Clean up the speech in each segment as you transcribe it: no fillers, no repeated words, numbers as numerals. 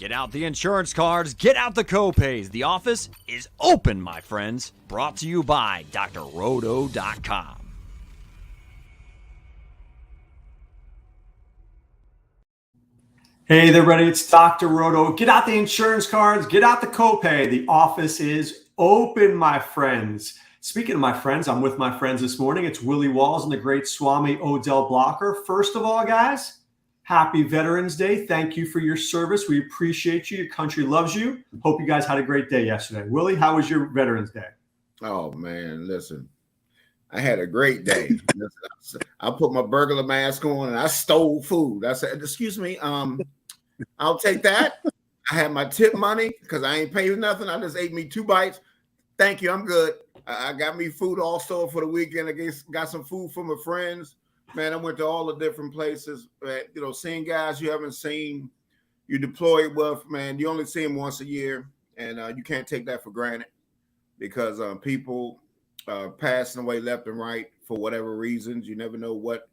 Get out the insurance cards, get out the copays. The office is open, my friends. Brought to you by drroto.com. Hey there, everybody. It's Dr. Roto. Get out the insurance cards, get out the copay. The office is open, my friends. Speaking of my friends, I'm with my friends this morning. It's Willie Walls and the Great Swame Odell Blocker. First of all, guys, happy Veterans Day. Thank you for your service. We appreciate you. Your country loves you. Hope you guys had a great day yesterday. Willie, how was your Veterans Day? Oh, man, listen. I had a great day. I put my burglar mask on and I stole food. I said, excuse me, I'll take that. I had my tip money because I ain't paying nothing. I just ate me 2 bites. Thank you. I'm good. I got me food also for the weekend. I got some food for my friends. Man, I went to all the different places. You know, seeing guys you haven't seen, you deployed with, man, you only see them once a year. And you can't take that for granted because people passing away left and right for whatever reasons. You never know what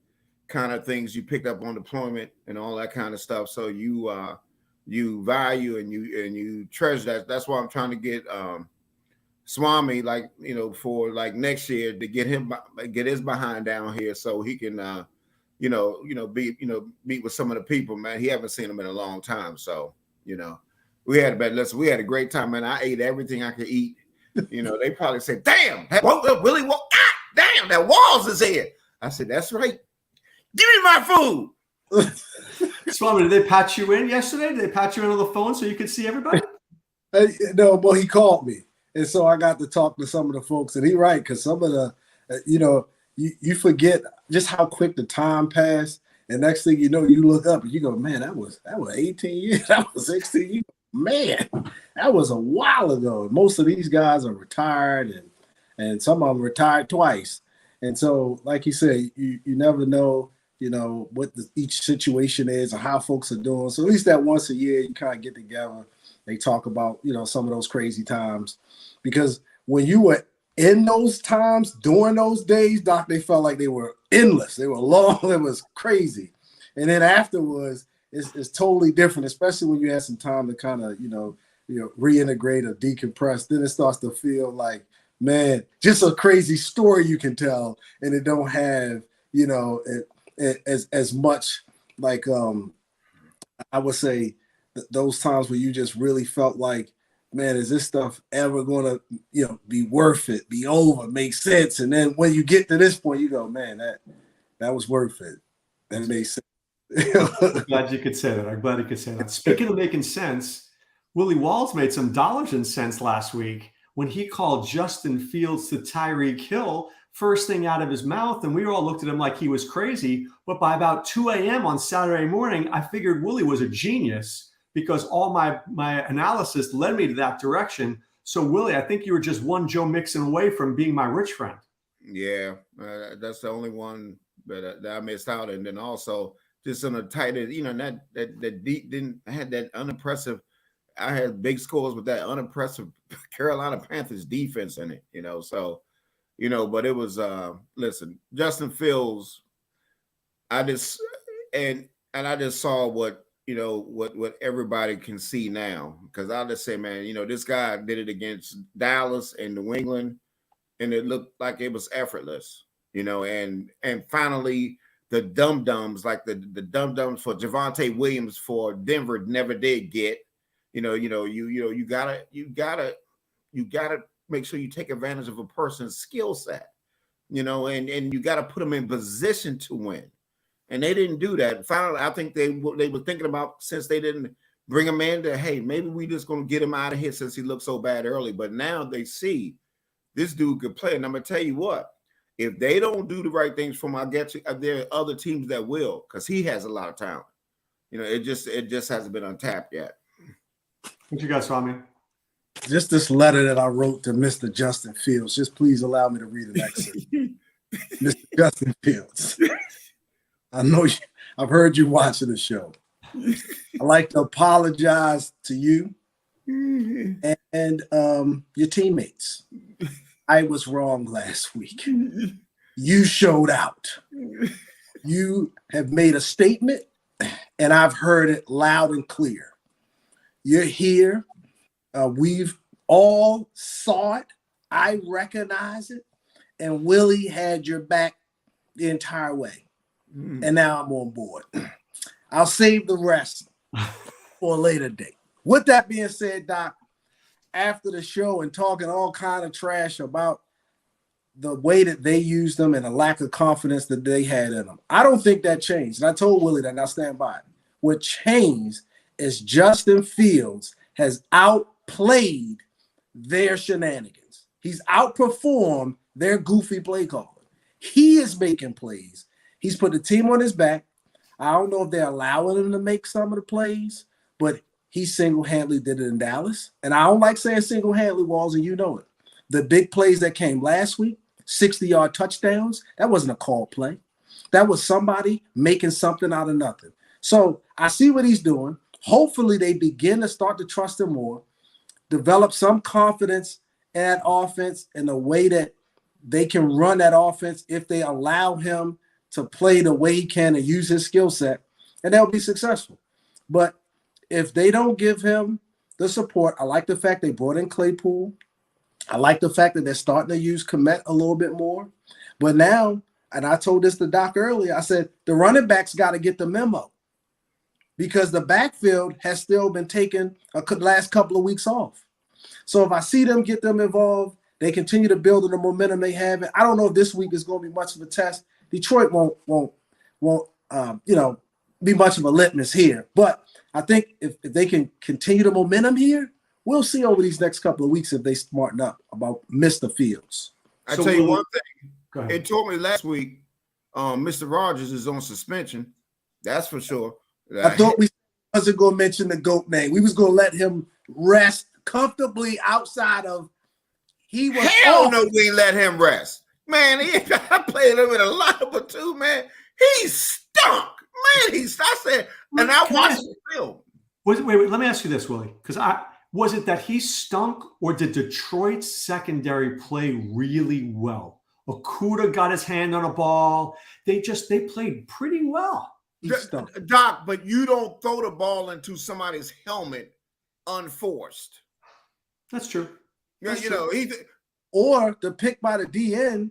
kind of things you picked up on deployment and all that kind of stuff. So you value and you treasure that. That's why I'm trying to get Swami, like, you know, for like next year to get his behind down here so he can meet with some of the people, man. He haven't seen them in a long time. So, you know, we had a great time, man. I ate everything I could eat. You know, they probably said, damn, Willie Walls, damn, that Walls is here. I said, that's right. Give me my food. Swami, did they patch you in yesterday? Did they patch you in on the phone so you could see everybody? No, but he called me. And so I got to talk to some of the folks. And he's right, because some of the, you forget just how quick the time passed. And next thing you know, you look up and you go, man, that was 18 years. That was 16 years. Man, that was a while ago. Most of these guys are retired and some of them retired twice. And so, like you said, you never know, what each situation is or how folks are doing. So at least that once a year, you kind of get together. They talk about, some of those crazy times. Because when you were in those times, during those days, Doc, they felt like they were endless. They were long. It was crazy. And then afterwards, it's totally different, especially when you have some time to kind of, reintegrate or decompress. Then it starts to feel like, man, just a crazy story you can tell. And it don't have, as much like, I would say those times where you just really felt like, man, is this stuff ever going to, be worth it, be over, make sense? And then when you get to this point, you go, man, that was worth it. That made sense. I'm glad you could say that. I'm glad you could say that. Speaking of making sense, Willie Walls made some dollars and cents last week when he called Justin Fields to Tyreek Hill first thing out of his mouth. And we all looked at him like he was crazy. But by about 2 a.m. on Saturday morning, I figured Willie was a genius because all my analysis led me to that direction. So, Willie, I think you were just one Joe Mixon away from being my rich friend. Yeah, that's the only one that I missed out. And then also just on a tight, that deep didn't had that unimpressive. I had big scores with that unimpressive Carolina Panthers defense in it, So, but it was listen, Justin Fields. I just saw what everybody can see now, because I'll just say, man, this guy did it against Dallas and New England, and it looked like it was effortless, and finally the dum-dums, like the dum-dums for Javonte Williams for Denver never did get, you gotta make sure you take advantage of a person's skill set, and you gotta put them in position to win. And they didn't do that. Finally, I think they were thinking about, since they didn't bring him in, that, hey, maybe we just going to get him out of here since he looked so bad early. But now they see this dude could play. And I'm going to tell you what, if they don't do the right things for him, there are other teams that will, because he has a lot of talent. It just hasn't been untapped yet. What you got, Swami? Just this letter that I wrote to Mr. Justin Fields. Just please allow me to read an excerpt. Mr. Justin Fields. I know I've heard you watching the show. I'd like to apologize to you and your teammates. I was wrong last week. You showed out. You have made a statement, and I've heard it loud and clear. You're here. We've all saw it. I recognize it. And Willie had your back the entire way. And now I'm on board. I'll save the rest for a later date. With that being said, Doc, after the show and talking all kind of trash about the way that they used them and the lack of confidence that they had in them, I don't think that changed. And I told Willie that, and I stand by it. What changed is Justin Fields has outplayed their shenanigans. He's outperformed their goofy play calling. He is making plays. He's put the team on his back. I don't know if they're allowing him to make some of the plays, but he single-handedly did it in Dallas. And I don't like saying single-handedly, Walls, and you know it. The big plays that came last week, 60-yard touchdowns, that wasn't a call play. That was somebody making something out of nothing. So I see what he's doing. Hopefully they begin to start to trust him more, develop some confidence in that offense in the way that they can run that offense if they allow him to play the way he can and use his skill set, and they'll be successful. But if they don't give him the support, I like the fact they brought in Claypool. I like the fact that they're starting to use Komet a little bit more. But now, and I told this to Doc earlier, I said the running backs got to get the memo because the backfield has still been taking the last couple of weeks off. So if I see them get them involved, they continue to build on the momentum they have. And I don't know if this week is going to be much of a test. Detroit won't be much of a litmus here. But I think if they can continue the momentum here, we'll see over these next couple of weeks if they smarten up about Mr. Fields. I tell you one thing. It told me last week, Mr. Rogers is on suspension. That's for sure. I thought we wasn't going to mention the GOAT name. We was going to let him rest comfortably outside of. He was. Hell no, we let him rest. Man, I played him in a lot of two, man. He stunk. Man, I said, and I watched the film. Wait, let me ask you this, Willie, because was it that he stunk or did Detroit's secondary play really well? Okuda got his hand on a ball. They played pretty well. Doc, but you don't throw the ball into somebody's helmet unforced. That's true. Or the pick by the DN,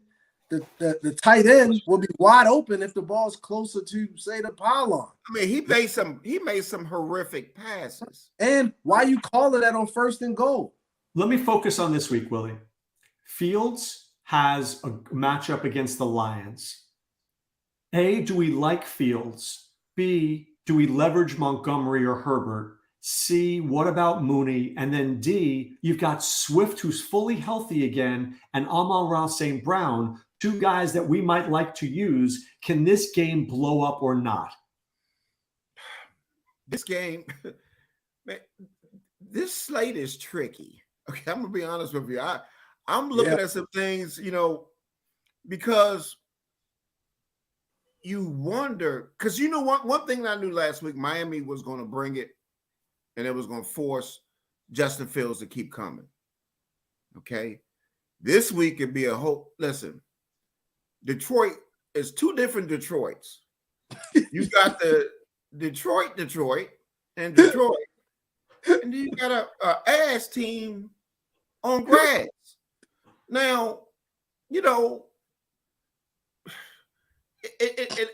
the tight end will be wide open if the ball's closer to, say, the pylon. I mean, he made some horrific passes. And why you calling that on 1st and goal? Let me focus on this week, Willie. Fields has a matchup against the Lions. A, do we like Fields? B, do we leverage Montgomery or Herbert? C, what about Mooney? And then D, you've got Swift, who's fully healthy again, and Amon-Ra St. Brown, two guys that we might like to use. Can this game blow up or not? This game, man, this slate is tricky. Okay, I'm going to be honest with you. I'm looking at some things, because you wonder, because one thing I knew last week, Miami was going to bring it, and it was going to force Justin Fields to keep coming. Okay? This week could be a whole – listen, Detroit is two different Detroits. You got the Detroit, and Detroit. And then you got a ass team on grass. Now,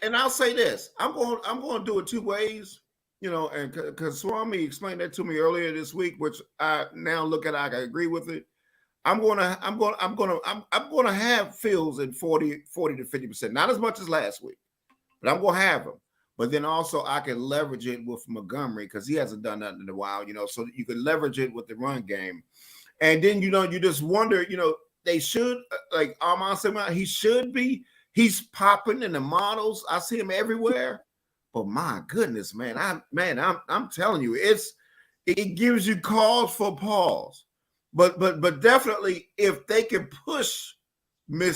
and I'll say this. I'm going to do it two ways. And because Swami explained that to me earlier this week, which I now look at, I agree with it. I'm gonna have Fields in 40 to 50%, not as much as last week, but I'm gonna have him. But then also I can leverage it with Montgomery because he hasn't done nothing in a while, so you can leverage it with the run game. And then you just wonder, they should like Amon Samuel, he's popping in the models. I see him everywhere. But my goodness, man, I'm telling you, it gives you cause for pause. But definitely, if they can push I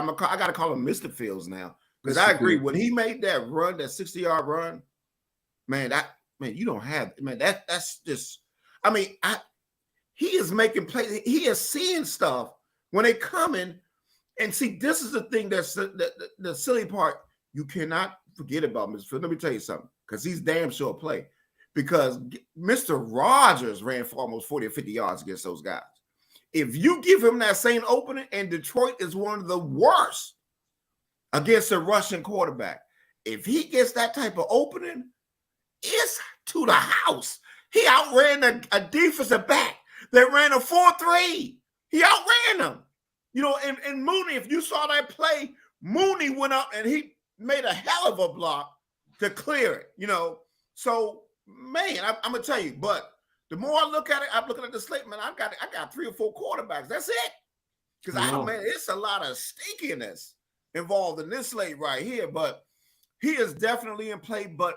got to call him Mr. Fields now because I agree when he made that run, that 60-yard run, you don't have that's just. I mean, he is making plays. He is seeing stuff when they come in, and see, this is the thing that's the silly part. You cannot forget about Mr. Fields. Let me tell you something, because he's damn sure play. because Mr. Rogers ran for almost 40 or 50 yards against those guys. If you give him that same opening, and Detroit is one of the worst against a rushing quarterback, if he gets that type of opening, it's to the house. He outran a defensive back that ran a 4-3. He outran them. You know, and Mooney, if you saw that play, Mooney went up and he made a hell of a block to clear it, you know. So, man, I'm going to tell you, but the more I look at it, I'm looking at the slate, man, I got 3 or 4 quarterbacks. That's it. Because, man, it's a lot of stinkiness involved in this slate right here. But he is definitely in play, but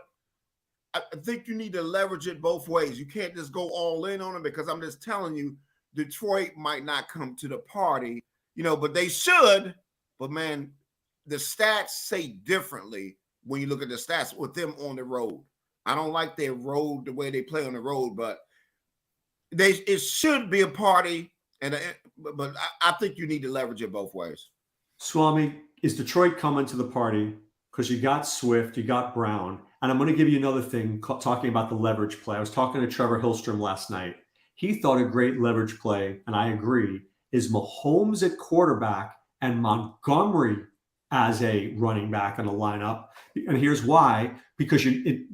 I think you need to leverage it both ways. You can't just go all in on him, because I'm just telling you, Detroit might not come to the party, you know, but they should. But, man, the stats say differently when you look at the stats with them on the road. I don't like their road, the way they play on the road, but it should be a party. But I think you need to leverage it both ways. Swami, is Detroit coming to the party? Because you got Swift, you got Brown. And I'm going to give you another thing talking about the leverage play. I was talking to Trevor Hillstrom last night. He thought a great leverage play, and I agree, is Mahomes at quarterback and Montgomery as a running back in a lineup. And here's why. Because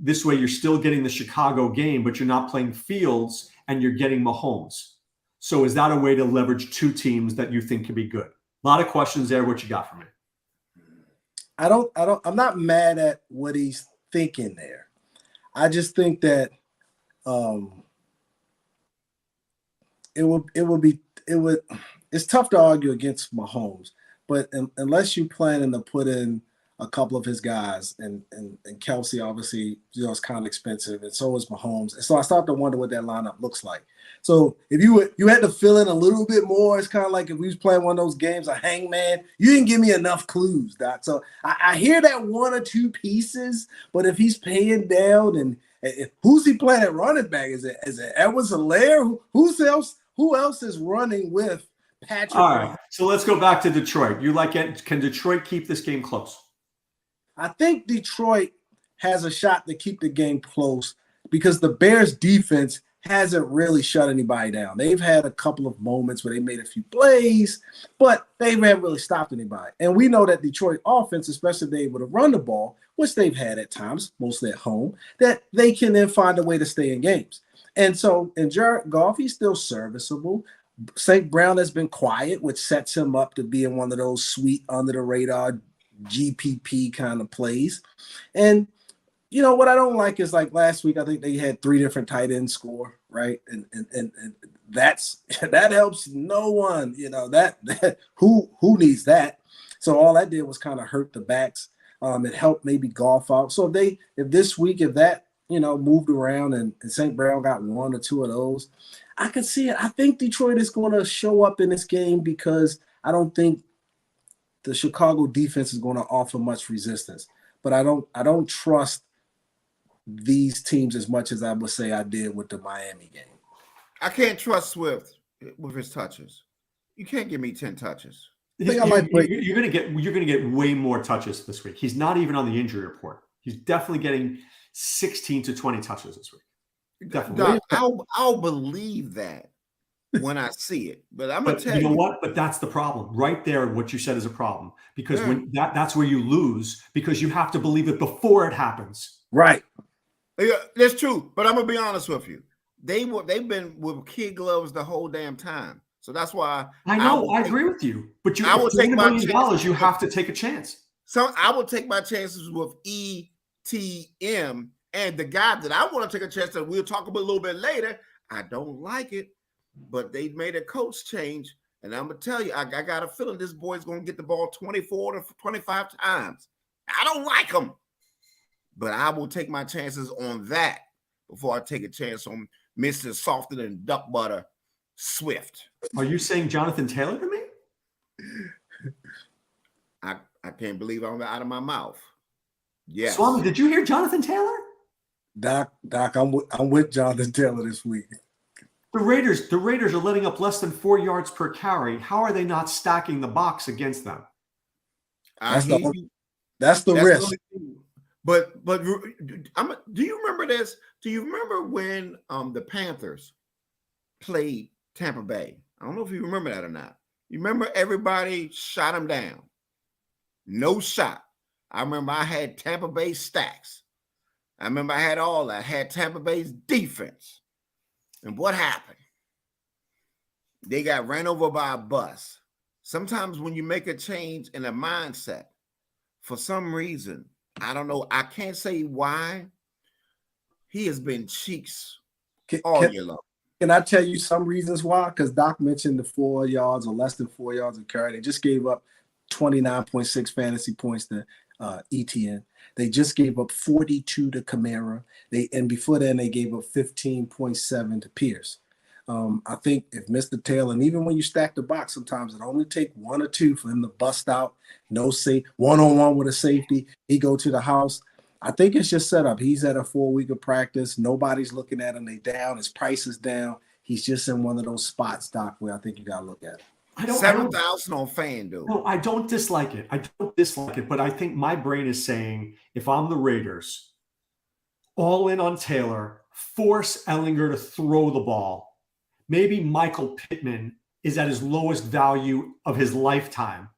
this way you're still getting the Chicago game, but you're not playing Fields and you're getting Mahomes. So is that a way to leverage 2 teams that you think can be good? A lot of questions there. What you got for me? I'm not mad at what he's thinking there. I just think that it's tough to argue against Mahomes, but unless you're planning to put in a couple of his guys, and Kelsey obviously, you know, is kind of expensive, and so is Mahomes. And so I start to wonder what that lineup looks like. So if you had to fill in a little bit more, it's kind of like if we was playing one of those games, a hangman, you didn't give me enough clues, Doc. So I hear that 1 or 2 pieces, but if he's paying down, and who's he playing at running back? Is it Edwards-Helaire? Who else is running with Patrick? All right, so let's go back to Detroit. You like it? Can Detroit keep this game close? I think Detroit has a shot to keep the game close because the Bears defense hasn't really shut anybody down. They've had a couple of moments where they made a few plays, but they haven't really stopped anybody. And we know that Detroit offense, especially if they're able to run the ball, which they've had at times, mostly at home, that they can then find a way to stay in games. And so in Jared Goff, he's still serviceable. St. Brown has been quiet, which sets him up to be in one of those sweet under-the-radar GPP kind of plays. And you know what I don't like is, like last week, I think they had 3 different tight ends score, right? And that helps no one, you know, that who needs that? So all that did was kind of hurt the backs. It helped maybe Goff out. So if this week, if that, you know, moved around and St. Brown got 1 or 2 of those, I could see it. I think Detroit is going to show up in this game because I don't think the Chicago defense is going to offer much resistance. But I don't trust these teams as much as I would say I did with the Miami game. I can't trust Swift with his touches. You can't give me 10 touches. You're gonna get way more touches this week. He's not even on the injury report. He's definitely getting 16 to 20 touches this week. Definitely. Doc, I'll believe that when I see it. But I'm gonna tell you. You know what? But that's the problem. Right there, what you said is a problem. Because when that's where you lose, because you have to believe it before it happens. Right. Yeah, that's true. But I'm gonna be honest with you. They've been with kid gloves the whole damn time. So that's why I know. I agree with you. But I will take my chances. You have to take a chance. So I will take my chances with ETM, and the guy that I want to take a chance that we'll talk about a little bit later. I don't like it, but they made a coach change, and I'm gonna tell you, I got a feeling this boy's gonna get the ball 24 to 25 times. I don't like him, but I will take my chances on that before I take a chance on Mr. Softer than duck butter Swift. Are you saying Jonathan Taylor to me? I can't believe I'm out of my mouth. Yes. Swami, did you hear Jonathan Taylor? Doc, I'm with Jonathan Taylor this week. The Raiders are letting up less than 4 yards per carry. How are they not stacking the box against them? That's the risk. do you remember this? Do you remember when the Panthers played Tampa Bay? I don't know if you remember that or not. You remember everybody shot them down. No shot. I remember I had Tampa Bay stacks. I remember I had all that. I had Tampa Bay's defense. And what happened? They got ran over by a bus. Sometimes when you make a change in a mindset, for some reason, I don't know, I can't say why, he has been cheeks all year long. Can I tell you some reasons why? Because Doc mentioned the 4 yards or less than 4 yards of carry. They just gave up 29.6 fantasy points to ETN. They just gave up 42 to Kamara. And before then, they gave up 15.7 to Pierce. I think if Mr. Taylor, and even when you stack the box, sometimes it only take 1 or 2 for him to bust out, no safe, one-on-one with a safety. He go to the house. I think it's just set up. He's at a 4-week of practice. Nobody's looking at him. They down. His price is down. He's just in one of those spots, Doc, where I think you got to look at it. 7,000 on FanDuel. No, I don't dislike it. But I think my brain is saying, if I'm the Raiders, all in on Taylor, force Ellinger to throw the ball. Maybe Michael Pittman is at his lowest value of his lifetime.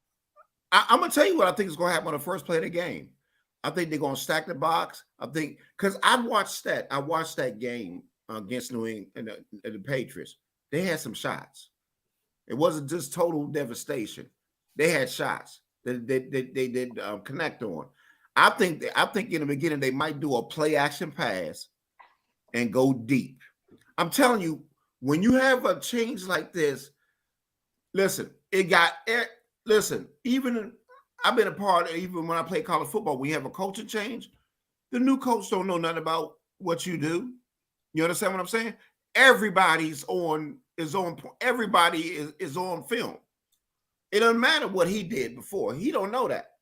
I'm going to tell you what I think is going to happen on the first play of the game. I think they're going to stack the box. I think because I watched that game against New England and the Patriots. They had some shots. It wasn't just total devastation. They had shots that they did connect on. I think in the beginning they might do a play action pass and go deep. I'm telling you, when you have a change like this, listen, even I've been a part of, even when I play college football, we have a coaching change. The new coach don't know nothing about what you do. You understand what I'm saying? Everybody is on film. It doesn't matter what he did before. He don't know that.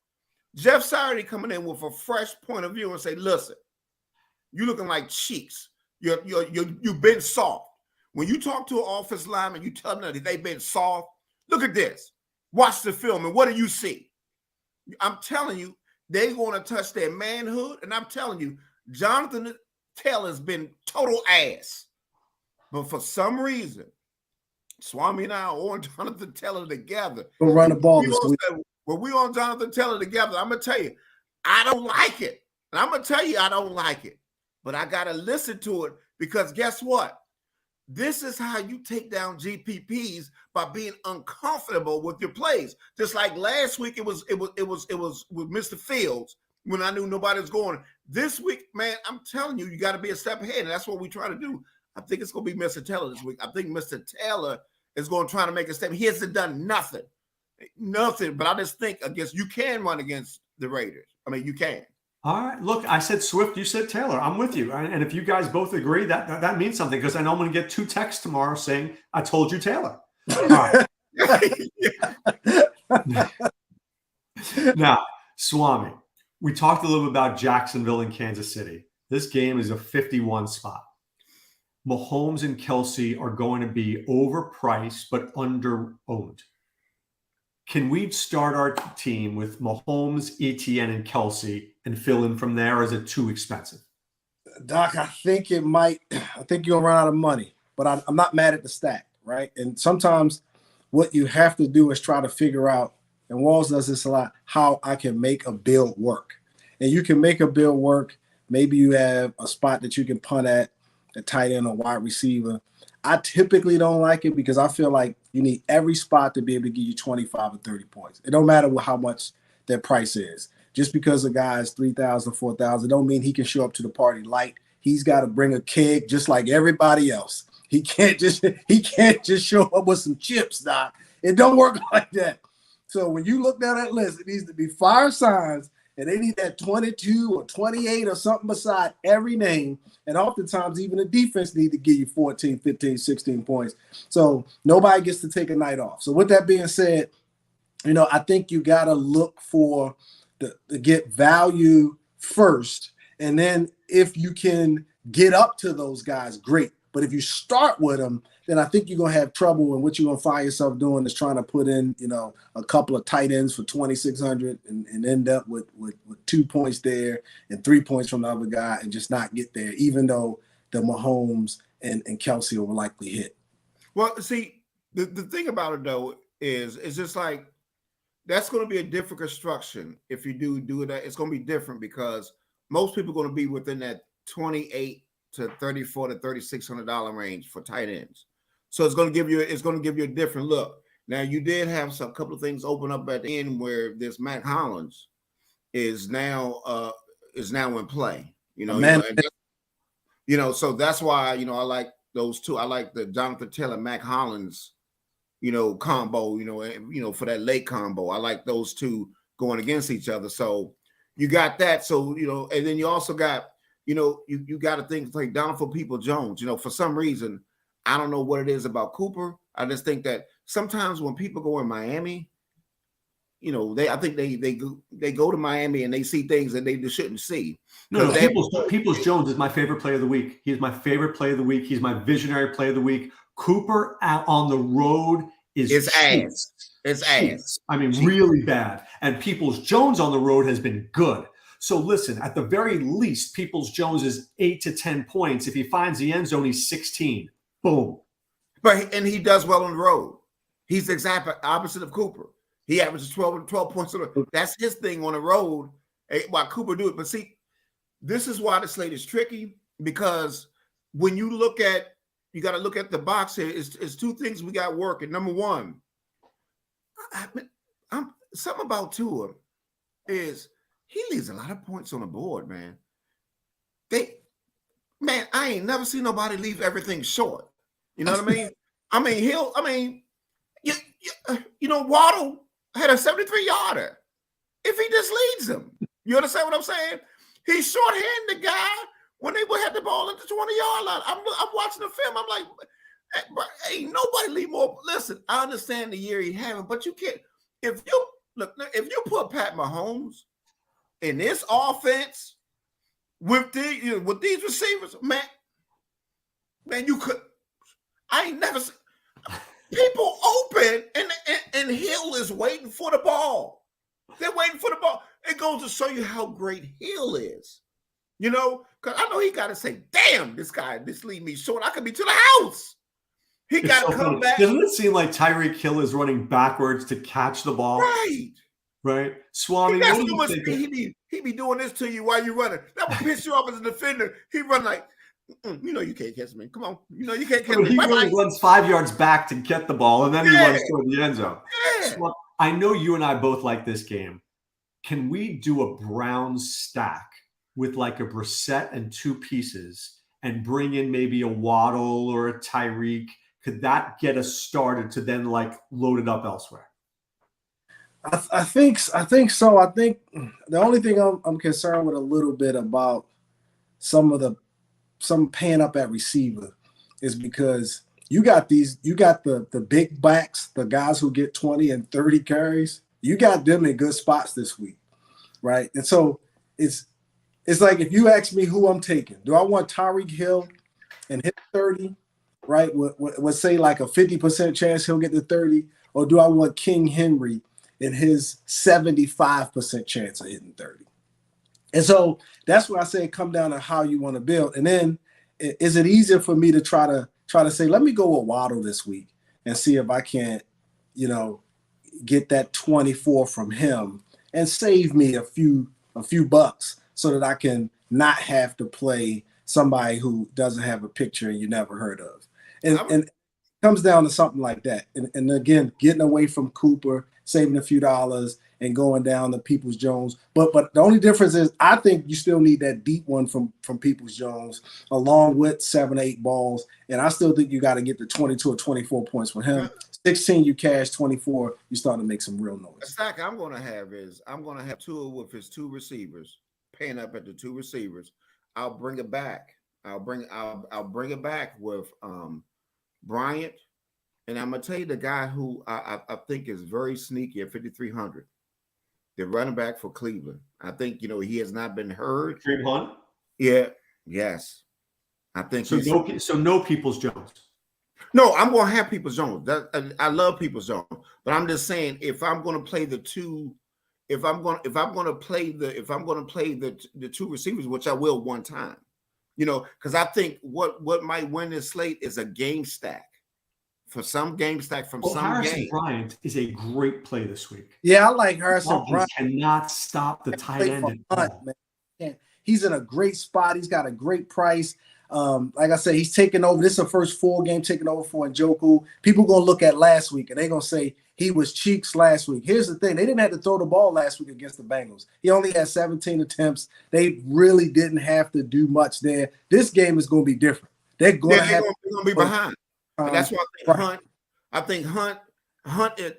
Jeff Saturday coming in with a fresh point of view and say, listen, you looking like cheeks. You've been soft. When you talk to an offensive lineman, you tell them that they've been soft. Look at this. Watch the film, and what do you see? I'm telling you, they're going to touch their manhood, and I'm telling you, Jonathan Taylor's been total ass. But for some reason, Swami and I are on Jonathan Taylor together. We'll run the ball this week. When we're on Jonathan Taylor together, I'm going to tell you, I don't like it. And I'm going to tell you I don't like it. But I got to listen to it because guess what? This is how you take down GPPs by being uncomfortable with your plays. Just like last week, it was with Mr. Fields when I knew nobody was going. This week, man, I'm telling you, you got to be a step ahead, and that's what we try to do. I think it's going to be Mr. Taylor this week. I think Mr. Taylor is going to try to make a step. He hasn't done nothing. But I just think you can run against the Raiders. I mean, you can. All right. Look, I said Swift, you said Taylor. I'm with you. And if you guys both agree, that means something because I know I'm going to get 2 texts tomorrow saying, I told you Taylor. All right. Now, Swami, we talked a little bit about Jacksonville and Kansas City. This game is a 51 spot. Mahomes and Kelsey are going to be overpriced but under-owned. Can we start our team with Mahomes, Etienne, and Kelsey and fill in from there, or is it too expensive? Doc, I think it might. I think you'll run out of money, but I'm not mad at the stack, right? And sometimes what you have to do is try to figure out, and Walls does this a lot, how I can make a build work. And you can make a build work. Maybe you have a spot that you can punt at, a tight end or wide receiver. I typically don't like it because I feel like you need every spot to be able to give you 25 or 30 points. It don't matter how much their price is. Just because a guy is 3,000, 4,000, don't mean he can show up to the party light. He's got to bring a keg just like everybody else. He can't just show up with some chips, Doc. It don't work like that. So when you look down that list, it needs to be fire signs, and they need that 22 or 28 or something beside every name. And oftentimes, even the defense need to give you 14, 15, 16 points. So nobody gets to take a night off. So with that being said, I think you got to look for to get value first. And then if you can get up to those guys, great. But if you start with him, then I think you're going to have trouble. And what you're going to find yourself doing is trying to put in, a couple of tight ends for 2,600 and end up with 2 points there and 3 points from the other guy and just not get there, even though the Mahomes and Kelsey will likely hit. Well, see, the thing about it, though, is it's just like that's going to be a different construction if you do that. It's going to be different because most people are going to be within that $28 to $34 to $3,600 range for tight ends. So it's going to give you a different look. Now you did have a couple of things open up at the end where this Mac Hollins is now in play. So that's why I like those two. I like the Jonathan Taylor Mac Hollins, combo. For that late combo, I like those two going against each other. So you got that. So and then you also got you got to think like Donovan Peoples-Jones. For some reason, I don't know what it is about Cooper. I just think that sometimes when people go in Miami, I think they go to Miami and they see things that they just shouldn't see. No, Peoples-Jones is my favorite player of the week. He's my favorite player of the week. He's my visionary player of the week. Cooper out on the road is ass. It's ass. I mean, really bad. And Peoples-Jones on the road has been good. So listen, at the very least, Peoples-Jones is 8 to 10 points. If he finds the end zone, he's 16. Boom. And he does well on the road. He's the exact opposite of Cooper. He averages 12 points. That's his thing on the road. While Cooper do it. But see, this is why the slate is tricky, because when you got to look at the box here. It's two things we got working. Number one, something about Tua is he leaves a lot of points on the board, man. I ain't never seen nobody leave everything short. You know what I mean? Waddle had a 73-yarder. If he just leads them, you understand what I'm saying? He's short-handed the guy when they would have the ball at the 20-yard line. I'm watching the film. I'm like, ain't nobody leave more. Listen, I understand the year he having, but you can't. If you put Pat Mahomes in this offense with these receivers, man, you could. I ain't never seen people open and Hill is waiting for the ball. They're waiting for the ball. It goes to show you how great Hill is. Because I know he got to say, damn, this lead me short. I could be to the house. He got to come back. Doesn't it seem like Tyreek Hill is running backwards to catch the ball? Right. Swami, what do you think? He be doing this to you while you're running. That would piss you off as a defender. He run like, you can't catch me. Come on. You can't catch me. He really runs 5 yards back to get the ball, and then he runs toward the end zone. Yeah. So, I know you and I both like this game. Can we do a Browns stack with like a Brissett and two pieces and bring in maybe a Waddle or a Tyreek? Could that get us started to then like load it up elsewhere? I think so. I think the only thing I'm concerned with a little bit about some paying up at receiver is because you got the big backs, the guys who get 20 and 30 carries. You got them in good spots this week, right? And so it's like if you ask me who I'm taking, do I want Tyreek Hill and hit 30, right? With say like a 50% chance he'll get to 30, or do I want King Henry and his 75% chance of hitting 30? And so that's where I say come down to how you want to build. And then is it easier for me to try to say, let me go with Waddle this week and see if I can't, get that 24 from him and save me a few bucks so that I can not have to play somebody who doesn't have a picture and you never heard of. And it comes down to something like that. And again, getting away from Cooper, saving a few dollars and going down to Peoples-Jones. But the only difference is I think you still need that deep one from Peoples-Jones along with 7-8 balls. And I still think you got to get the 22 or 24 points for him. 16, you cash. 24, you start to make some real noise. The stack I'm going to have Tua with his two receivers, paying up at the two receivers. I'll bring it back. I'll bring it back with Bryant. And I'm going to tell you the guy who I think is very sneaky at 5,300. The running back for Cleveland. I think, he has not been heard. Kareem Hunt? Yeah. Yes. I think so. No Peoples Jones. No, I'm going to have Peoples Jones. I love Peoples Jones, but I'm just saying if I'm going to play the two, if I'm going to play the two receivers, which I will one time, because I think what might win this slate is a game stack. For some game stack from some Harrison game. Bryant is a great play this week. Yeah, I like Harrison Bryant. Cannot stop the tight end. He's in a great spot. He's got a great price. Like I said, he's taking over. This is the first full game taking over for Njoku. People going to look at last week, and they're going to say he was cheeks last week. Here's the thing. They didn't have to throw the ball last week against the Bengals. He only had 17 attempts. They really didn't have to do much there. This game is going to be different. They're going to be behind. And that's why I think Hunt is,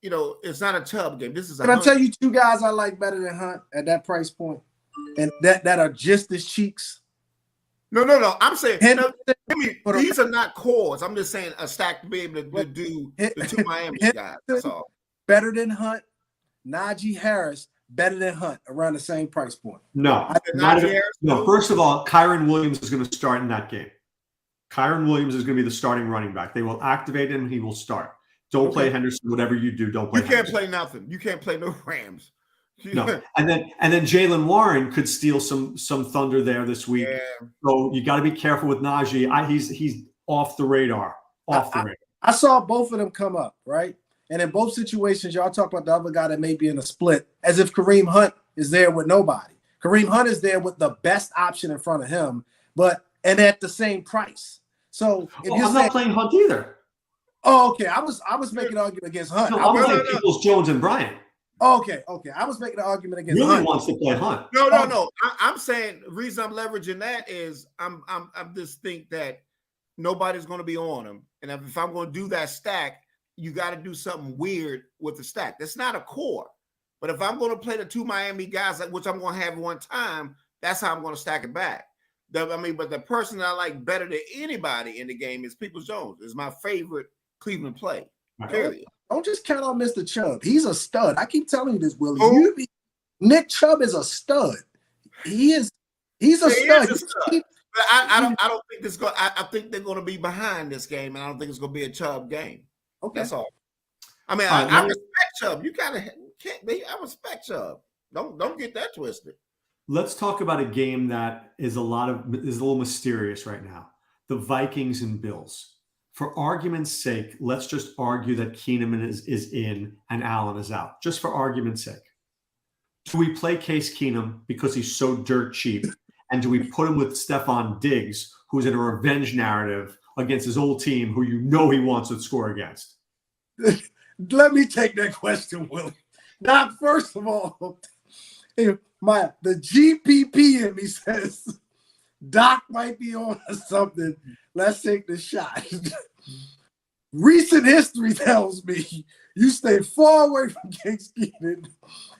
it's not a Chubb game. This is Can I tell you two guys I like better than Hunt at that price point? And that are just as cheeks? No. I'm saying these are not cores. I'm just saying a stack to be able to do the two Miami guys. That's all. Better than Hunt. Najee Harris better than Hunt around the same price point. No. First of all, Kyron Williams is going to start in that game. Kyron Williams is going to be the starting running back. They will activate him. He will start. Don't play Henderson. Whatever you do, don't play. You can't play nothing. You can't play no Rams. No, and then Jaylen Warren could steal some thunder there this week. Yeah. So you got to be careful with Najee. He's off the radar. I saw both of them come up, right? And in both situations, y'all talk about the other guy that may be in a split, as if Kareem Hunt is there with nobody. Kareem Hunt is there with the best option in front of him, and at the same price. So if I'm not playing Hunt either. Oh, okay. I was making an argument against Hunt. No, I'm playing Peoples Jones and Bryant. Okay. I was making an argument against Willie Hunt. wants to play Hunt. No. I'm saying the reason I'm leveraging that is I'm just think that nobody's going to be on him, and if I'm going to do that stack, you got to do something weird with the stack. That's not a core, but if I'm going to play the two Miami guys, which I'm going to have one time, that's how I'm going to stack it back. But the person that I like better than anybody in the game is Peoples Jones. Is my favorite Cleveland play. Period. Don't just count on Mr. Chubb. He's a stud. I keep telling you this, Willie. Nick Chubb is a stud. He's a stud. But I don't think this going. I think they're going to be behind this game, and I don't think it's going to be a Chubb game. Okay, that's all. I mean, I respect Chubb. I respect Chubb. Don't get that twisted. Let's talk about a game that is a little mysterious right now. The Vikings and Bills. For argument's sake, let's just argue that Keenum is in and Allen is out. Just for argument's sake. Do we play Case Keenum because he's so dirt cheap? And do we put him with Stephon Diggs, who's in a revenge narrative against his old team who he wants to score against? Let me take that question, Willie. Now, first of all, the GPP in me says Doc might be on or something. Let's take the shot. Recent history tells me you stay far away from Case Keenum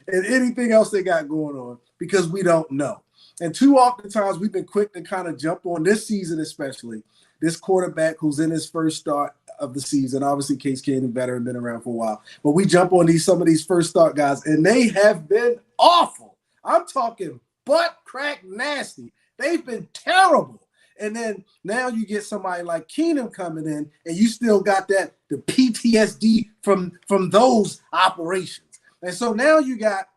and anything else they got going on because we don't know. And too often times we've been quick to kind of jump on this season, especially this quarterback who's in his first start of the season. Obviously, Case Keenum better and been around for a while. But we jump on some of these first start guys, and they have been awful. I'm talking butt crack nasty. They've been terrible. And then now you get somebody like Keenum coming in, and you still got the PTSD from those operations. And so now you got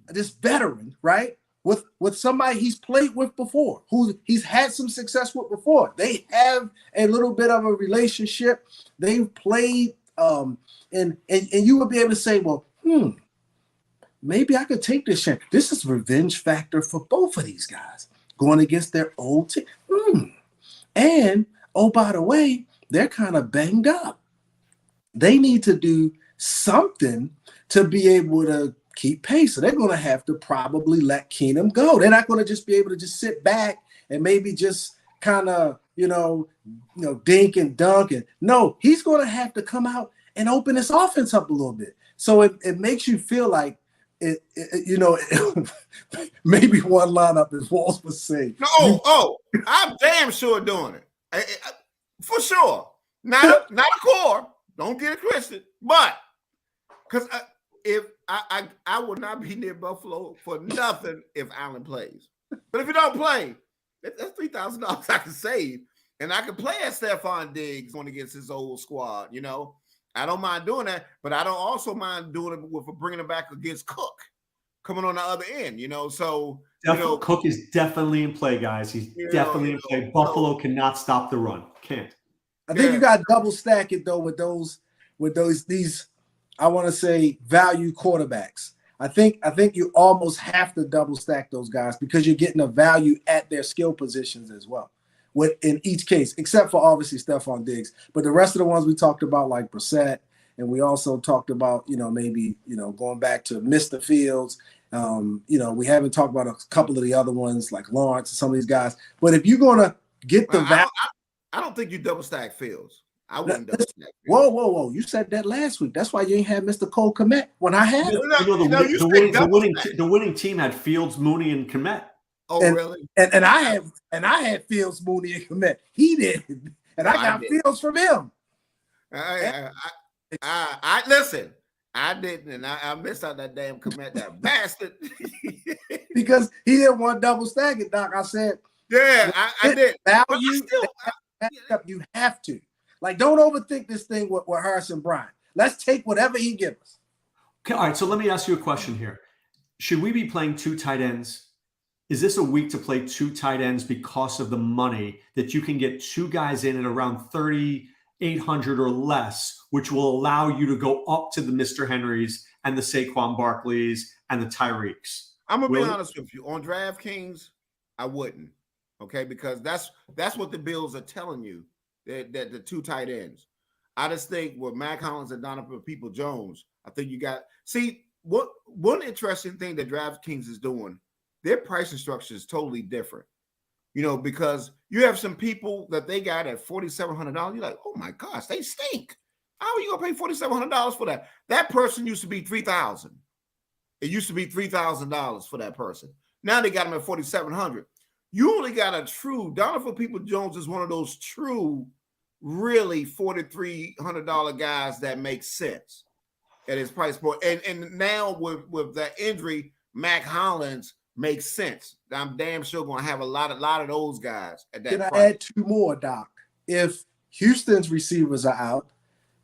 this veteran, right, with somebody he's played with before, who he's had some success with before. They have a little bit of a relationship. They've played, and you would be able to say, well, maybe I could take this chance. This is revenge factor for both of these guys going against their old team. And, oh, by the way, they're kind of banged up. They need to do something to be able to keep pace. So they're going to have to probably let Keenum go. They're not going to just be able to just sit back and maybe just kind of, dink and dunk. And no, he's going to have to come out and open this offense up a little bit. So it makes you feel like, maybe one lineup, as Walls was saying. I'm damn sure doing it. For sure. Not a core. Don't get it twisted. But because if I would not be near Buffalo for nothing if Allen plays. But if you don't play, That's $3,000 I can save, and I can play at Stephon Diggs going against his old squad. I don't mind doing that, but I don't also mind doing it with bringing it back against Cook coming on the other end. So Cook is definitely in play, guys. He's definitely in play. Buffalo cannot stop the run. Can't. I think you got to double stack it though with these I want to say value quarterbacks. I think you almost have to double stack those guys because you're getting a value at their skill positions as well. In each case, except for obviously Stephon Diggs, but the rest of the ones we talked about, like Brissett, and we also talked about maybe going back to Mr. Fields. We haven't talked about a couple of the other ones like Lawrence and some of these guys. But if you're gonna get the value, I don't think you double stack Fields. I wouldn't double stack. Whoa! You said that last week. That's why you ain't had Mr. Cole Kmet when I had him. The winning team had Fields, Mooney, and Kmet. Oh, really? And I had Fields, Mooney, and Kmet. He did, and I got Fields from him. I listen. I didn't, and I missed out that damn Kmet, that bastard. Because he didn't want double stack it, Doc. I said, yeah, I did. Value, you have to. Like, don't overthink this thing with Harrison Bryant. Let's take whatever he gives us. Okay, all right, so let me ask you a question here. Should we be playing two tight ends? Is this a week to play two tight ends because of the money that you can get two guys in at around 3,800 or less, which will allow you to go up to the Mr. Henrys and the Saquon Barkleys and the Tyreeks? I'm going to be honest with you. On DraftKings, I wouldn't, okay? Because that's what the Bills are telling you. That the two tight ends. I just think with Mac Hollins and Donovan Peoples-Jones, I think you got one interesting thing that DraftKings is doing. Their pricing structure is totally different, because you have some people that they got at $4,700. You're like, oh my gosh, they stink. How are you gonna pay $4,700 for that? That person used to be $3,000. It used to be $3,000 for that person. Now they got them at $4,700. You only got a true Donovan Peoples-Jones is one of those true, really $4,300 guys that make sense at his price point. And now with that injury, Mac Hollins makes sense. I'm damn sure going to have a lot of those guys at that price. Can I add two more, Doc? If Houston's receivers are out,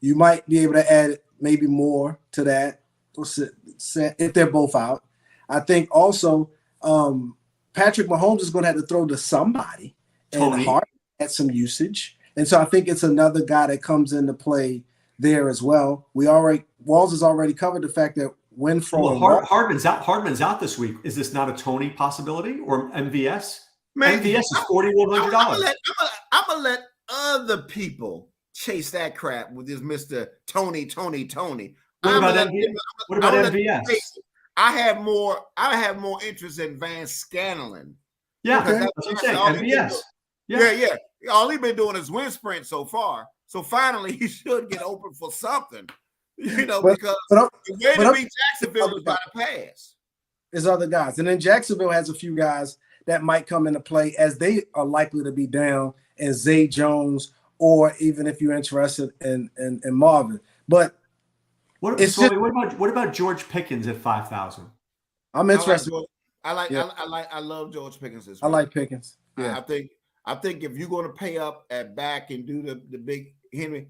you might be able to add maybe more to that if they're both out. I think also Patrick Mahomes is going to have to throw to somebody, and Hart had some usage. And so I think it's another guy that comes into play there as well. Walls has already covered the fact that Hardman's out this week. Is this not a Tony possibility or MVS? Man, MVS is $4,100. I'm gonna let other people chase that crap with this Mr. Tony. What about MVS? I have more interest in Van Scanlon. Yeah, that's what I'm saying. MVS. Yeah. All he's been doing is win sprint so far. So finally, he should get open for something. Because the way to beat Jacksonville is by the pass. There's other guys. And then Jacksonville has a few guys that might come into play as they are likely to be down, and Zay Jones, or even if you're interested in Marvin. But what about George Pickens at 5,000? I'm interested. I love George Pickens as well. I like Pickens. Yeah. I think if you're going to pay up at back and do the big Henry,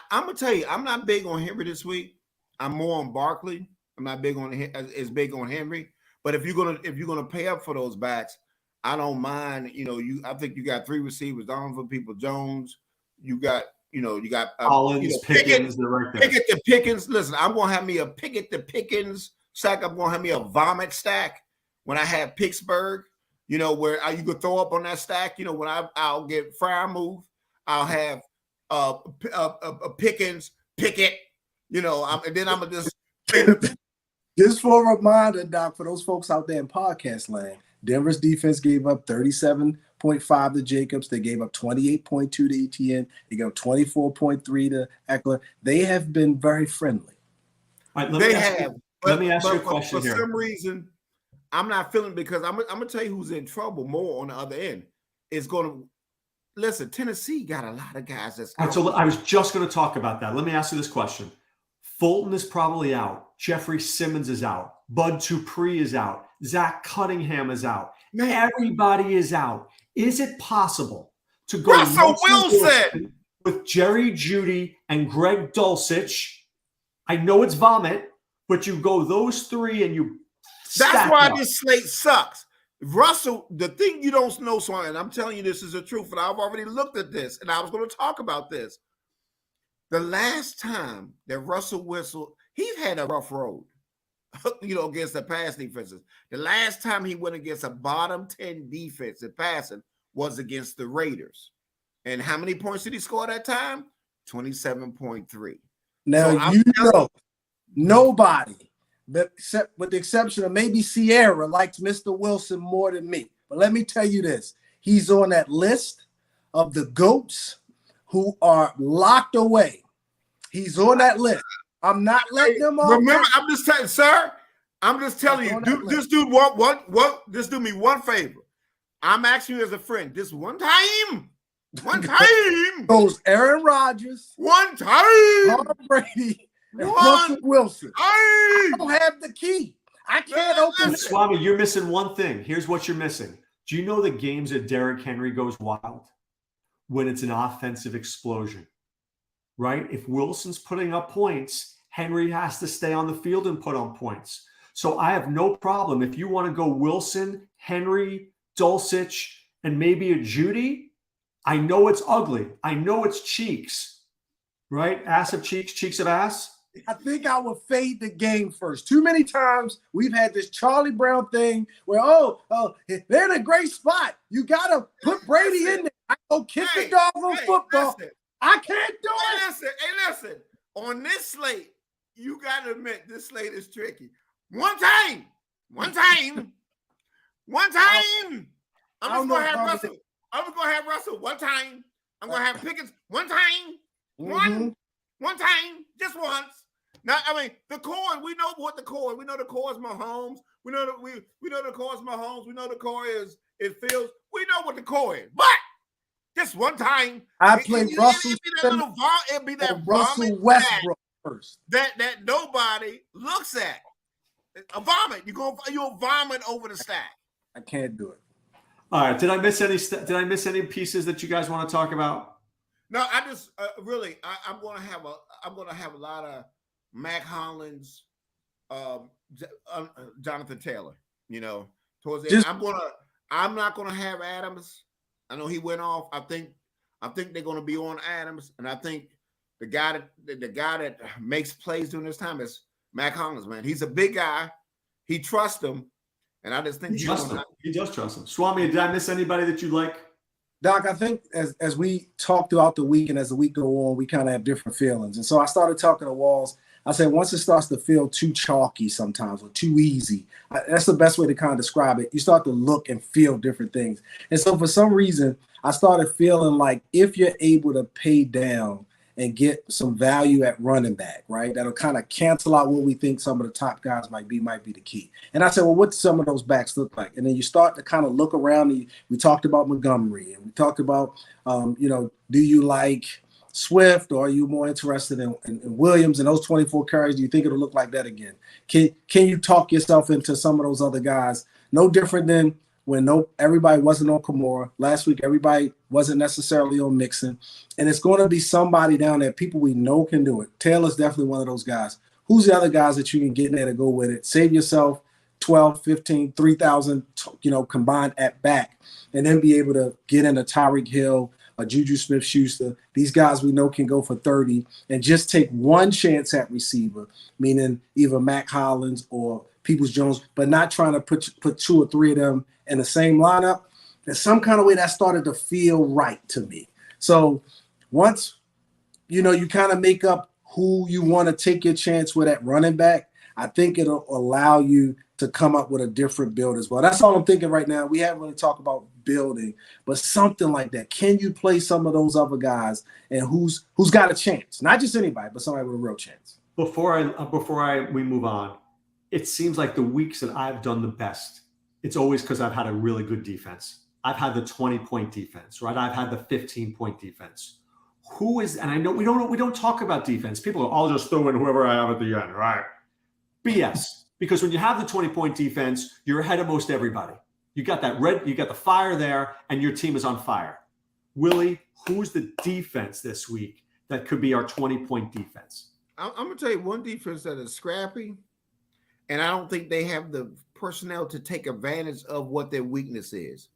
I'm gonna tell you, I'm not big on Henry this week. I'm more on Barkley. I'm not big on Henry. But if you're gonna pay up for those backs, I don't mind. I think you got three receivers: Donovan Peoples-Jones. You got Collins, Pickens. They're right there. Pickett to Pickens. Listen, I'm gonna have me a Pickett to Pickens stack. I'm gonna have me a vomit stack when I have Pittsburgh. Where you could throw up on that stack. When I'll get Freiermuth, I'll have Pickens, Pickett, and then I'm gonna just for a reminder, Doc, for those folks out there in podcast land, Denver's defense gave up 37.5 to Jacobs. They gave up 28.2 to Etienne. They gave up 24.3 to Eckler. They have been very friendly. All right, let me ask you a question here. For some reason, I'm not feeling, because I'm gonna tell you who's in trouble more on the other end. It's going to listen. Tennessee got a lot of guys that's out. So I was just going to talk about that. Let me ask you this question. Fulton is probably out. Jeffrey Simmons is out. Bud Dupree is out. Zach Cunningham is out. Man. Everybody is out. Is it possible to go Russell Wilson with Jerry Jeudy and Greg Dulcich? I know it's vomit, but you go those three and you. That's why this slate sucks. Russell, the thing you don't know, Swan, and I'm telling you this is the truth, and I've already looked at this, and I was going to talk about this. The last time that Russell Wilson, he's had a rough road, against the pass defenses. The last time he went against a bottom 10 defense in passing was against the Raiders. And how many points did he score that time? 27.3. Now, so nobody, with the exception of maybe Sierra, likes Mr. Wilson more than me. But let me tell you this. He's on that list of the GOATs who are locked away. He's on that list. I'm not letting them off. Remember, I'm just telling, sir. I'm just telling you. This dude This do me one favor. I'm asking you as a friend. This one time. Goes Aaron Rodgers. One time. Tom Brady. And Russell Wilson. I don't have the key. I can't open it. Swami, you're missing one thing. Here's what you're missing. Do you know the games that Derrick Henry goes wild? When it's an offensive explosion. Right? If Wilson's putting up points, Henry has to stay on the field and put on points. So I have no problem. If you want to go Wilson, Henry, Dulcich, and maybe a Jeudy, I know it's ugly. I know it's cheeks, right? Ass of cheeks, cheeks of ass. I think I would fade the game first. Too many times we've had this Charlie Brown thing where, they're in a great spot. You got to put Brady in there. I go kick the dog on football. Listen. I can't do it. Listen. On this slate, you got to admit this slate is tricky. One time. I'm just going to have Russell. I'm just going to have Russell one time. I'm going to have Pickens one time. One time, just once. Now, I mean, the core, we know what the core. We know the core is Mahomes. We know the core is Mahomes. We know the core is Fields. We know what the core is. But just one time, I played Russell. It'd be that Russell Westbrook first. That nobody looks at. A vomit. You'll vomit over the stack. I can't do it. All right. Did I miss any pieces that you guys want to talk about? No, I just really I'm going to have a lot of Mac Hollins, Jonathan Taylor. Towards the end. I'm not going to have Adams. I know he went off. I think they're going to be on Adams, and I think the guy that makes plays during this time is Mac Hollins. Man, he's a big guy. He trusts him, and I just think he does trust him. Swami, did I miss anybody that you like? Doc, I think as we talk throughout the week and as the week go on, we kind of have different feelings. And so I started talking to Walls. I said, once it starts to feel too chalky sometimes or too easy, that's the best way to kind of describe it. You start to look and feel different things. And so for some reason, I started feeling like if you're able to pay down and get some value at running back, right, that'll kind of cancel out what we think some of the top guys might be the key. And I said, well, what do some of those backs look like? And then you start to kind of look around. We talked about Montgomery, and we talked about, do you like Swift, or are you more interested in Williams and those 24 carries? Do you think it'll look like that again? Can you talk yourself into some of those other guys? No different than when everybody wasn't on Kamara. Last week, everybody wasn't necessarily on Mixon. And it's going to be somebody down there, people we know can do it. Taylor's definitely one of those guys. Who's the other guys that you can get in there to go with it? Save yourself 12, 15, 3,000, combined at back, and then be able to get into Tyreek Hill, a Juju Smith-Schuster. These guys we know can go for 30 and just take one chance at receiver, meaning either Mac Hollins or Peoples-Jones, but not trying to put two or three of them in the same lineup. There's some kind of way that started to feel right to me. So once, you kind of make up who you want to take your chance with at running back, I think it'll allow you to come up with a different build as well. That's all I'm thinking right now. We haven't really talked about building, but something like that. Can you play some of those other guys, and who's got a chance? Not just anybody, but somebody with a real chance. Before we move on, it seems like the weeks that I've done the best, it's always because I've had a really good defense. I've had the 20-point defense, right? I've had the 15-point defense. And I know we don't talk about defense. People go, I'll just throw in whoever I have at the end, right? BS. Because when you have the 20-point defense, you're ahead of most everybody. You got that red, you got the fire there, and your team is on fire. Willie, who's the defense this week that could be our 20-point defense? I'm going to tell you one defense that is scrappy, and I don't think they have the personnel to take advantage of what their weakness is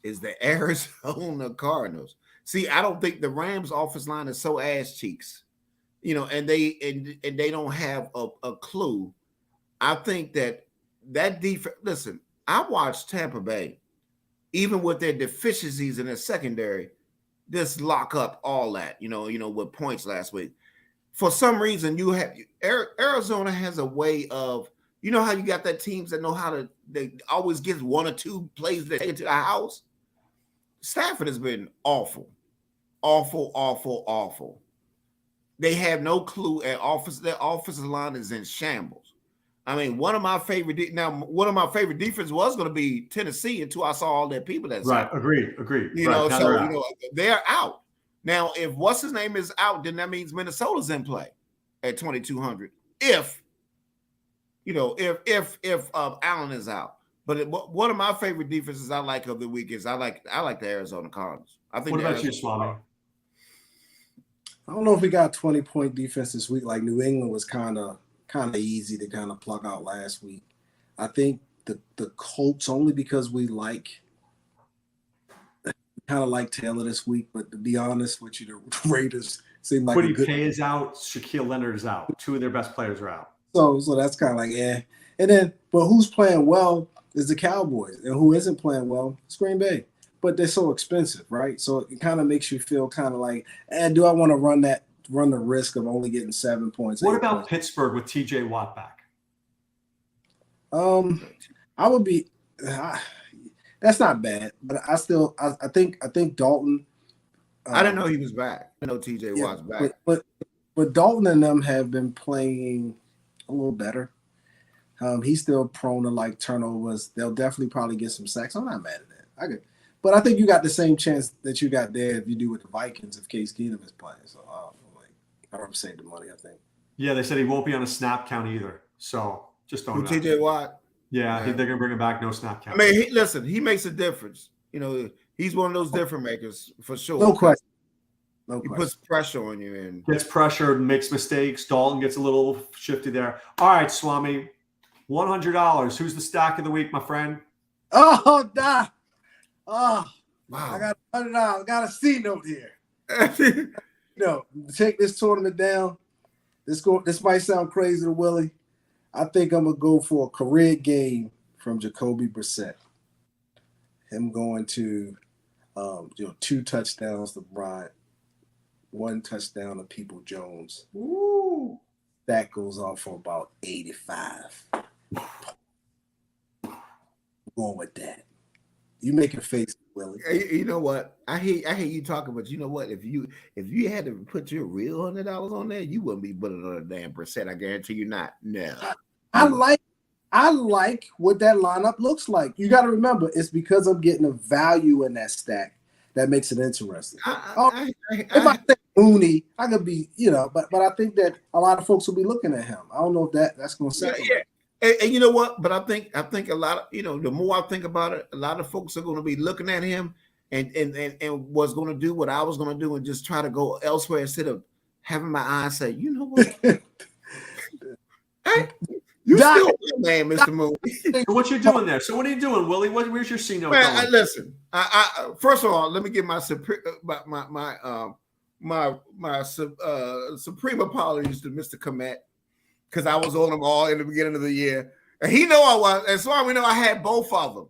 the Arizona Cardinals. See, I don't think the Rams offensive line is so ass cheeks, and they don't have a clue. I think that defense, listen, I watched Tampa Bay, even with their deficiencies in their secondary, just lock up all that, with points last week. For some reason, Arizona has a way of, how you got that teams that know they always get one or two plays that take it to the house. Stafford has been awful. They have no clue at offense. Their offensive line is in shambles. I mean, one of my favorite defense was going to be Tennessee until I saw all their people that's right. out. Agreed. They're out. Now, if what's his name is out, then that means Minnesota's in play at 2,200. If Allen is out. But one of my favorite defenses I like of the week is I like the Arizona Cardinals. I think. What about you, Swami? I don't know if we got 20-point defense this week. Like New England was kind of easy to kind of pluck out last week. I think the Colts, only because we kind of like Taylor this week, but to be honest with you, the Raiders seem like Quiddy Pay is out. Shaquille Leonard is out. Two of their best players are out. So that's kind of like, eh. And then, but who's playing well is the Cowboys, and who isn't playing well is Green Bay. But they're so expensive, right? So it kind of makes you feel kind of like, do I want to run the risk of only getting 7 points? What about Pittsburgh with TJ Watt back? I would be. That's not bad, but I think Dalton. I didn't know he was back. I know TJ Watt's back, but Dalton and them have been playing a little better. He's still prone to like turnovers. They'll definitely probably get some sacks. I'm not mad at that. But I think you got the same chance that you got there if you do with the Vikings if Case Keenum is playing. So I don't save the money, I think. Yeah, they said he won't be on a snap count either. So just don't. TJ Watt. Yeah, they're gonna bring him back. No snap count. I mean, he makes a difference. He's one of those difference makers for sure. No question. He puts pressure on you and gets pressured, makes mistakes. Dalton gets a little shifty there. All right, Swami, $100. Who's the stack of the week, my friend? Oh, wow. Wow. I got $100. I got a C note here. Take this tournament down. This might sound crazy to Willie. I think I'm gonna go for a career game from Jacoby Brissett. Him going to 2 touchdowns to Bryant, 1 touchdown to People Jones. Ooh. That goes off for about 85. I'm going with that. You make a face, Willie. You know what? I hear you talking, but you know what? If you had to put your real $100 on there, you wouldn't be putting on a damn percent. I guarantee you not. No. I like what that lineup looks like. You got to remember, it's because I'm getting a value in that stack that makes it interesting. If I say Mooney, I could be, but I think that a lot of folks will be looking at him. I don't know if that's going to say. Yeah. And you know what? But I think a lot of, the more I think about it, a lot of folks are going to be looking at him and was going to do what I was going to do and just try to go elsewhere instead of having my eyes say, you know what? Hey, you still man, Mr. Moon. So what you doing there? So what are you doing, Willie? Where's your C note? Man, listen. I first of all, let me give my supreme apologies to Mr. Komet, because I was on them all in the beginning of the year, and he know I was, and so we know I had both of them,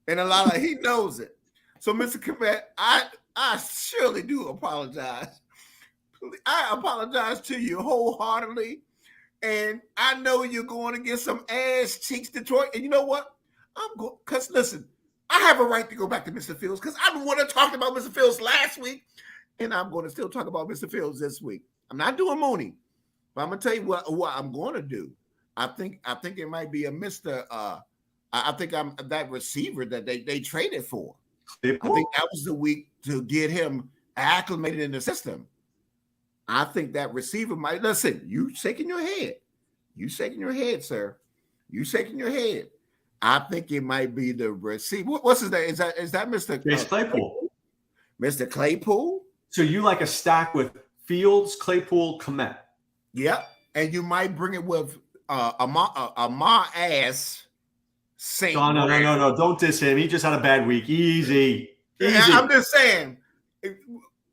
and he knows it. So, Mr. Komet, I surely do apologize. I apologize to you wholeheartedly. And I know you're going to get some ass cheeks, Detroit. And you know what? I'm going, because listen, I have a right to go back to Mr. Fields because I don't want to talk about Mr. Fields last week. And I'm going to still talk about Mr. Fields this week. I'm not doing Mooney, but I'm going to tell you what I'm going to do. I think it might be a Mr. I think I'm that receiver that they traded for. I think that was the week to get him acclimated in the system. I think that receiver might listen. You shaking your head. You shaking your head, sir. You shaking your head. I think it might be the receiver. What's his name? Is that Mr. Chase Claypool? Mr. Claypool? So you like a stack with Fields, Claypool, Kmet? Yep. And you might bring it with a ma ass Saint. No. Don't diss him. He just had a bad week. Easy. I'm just saying.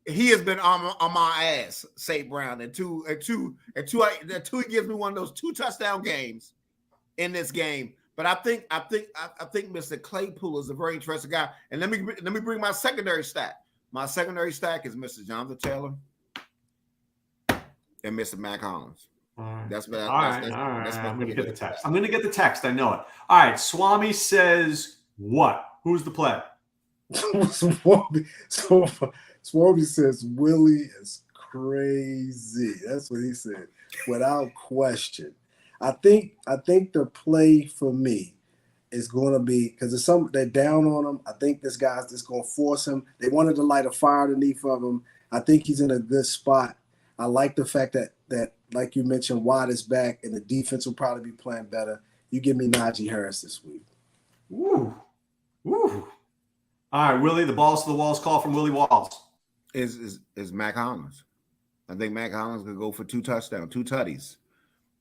He has been on my ass, St. Brown, and two. He gives me one of those 2 touchdown games in this game. But I think Mr. Claypool is a very interesting guy. And let me bring my secondary stack. My secondary stack is Mr. Jonathan Taylor and Mr. Mac Hollins. That's what. I'm going to get the text. I'm going to get the text. I know it. All right. Swami says what? Who's the play? Swami says Willie is crazy. That's what he said, without question. I think the play for me is going to be, because they're down on him. I think this guy's just going to force him. They wanted to light a fire underneath of him. I think he's in a good spot. I like the fact that like you mentioned, Watt is back and the defense will probably be playing better. You give me Najee Harris this week. Woo. All right, Willie, the balls to the walls call from Willie Walls. Is Mac Hollins. I think Mac Hollins could go for 2 touchdowns, 2 tutties,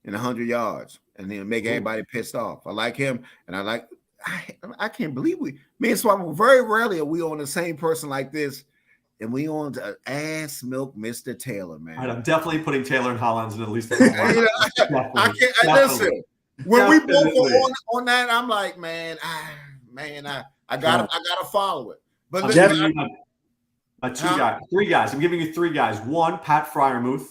and 100 yards, and then make everybody pissed off. I like him, and I can't believe me and Swami, very rarely are we on the same person like this, and we on to ass milk Mr. Taylor, man. All right, I'm definitely putting Taylor and Hollins in at least. I can't. Listen, when we both were on that, I'm like, man, I gotta follow it. But listen, three guys. I'm giving you 3 guys. 1, Pat Freiermuth.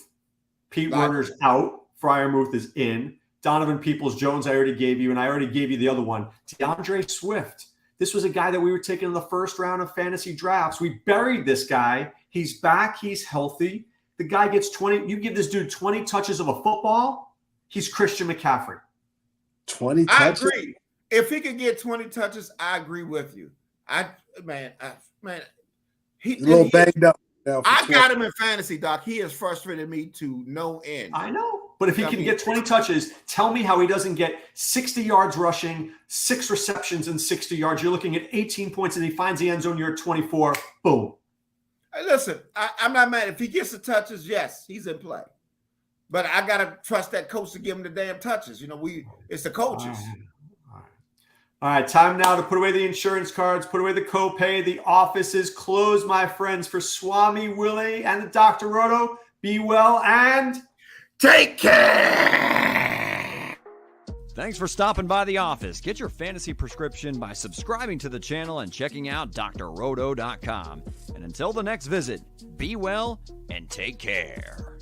Pete Werner's out. Freiermuth is in. Donovan Peoples-Jones, I already gave you, and I already gave you the other one. DeAndre Swift. This was a guy that we were taking in the first round of fantasy drafts. We buried this guy. He's back. He's healthy. The guy gets 20. You give this dude 20 touches of a football, he's Christian McCaffrey. 20 touches? I agree. If he could get 20 touches, I agree with you. He's a little banged up. I got him in fantasy, Doc. He has frustrated me to no end. I know. But if he can get 20 touches, tell me how he doesn't get 60 yards rushing, 6 receptions and 60 yards. You're looking at 18 points, and he finds the end zone. You're at 24. Boom. Hey, listen, I'm not mad. If he gets the touches, yes, he's in play. But I got to trust that coach to give him the damn touches. It's the coaches. All right, time now to put away the insurance cards, put away the copay. The office is closed, my friends. For Swami, Willie, and Dr. Roto, be well and take care. Thanks for stopping by the office. Get your fantasy prescription by subscribing to the channel and checking out drroto.com. And until the next visit, be well and take care.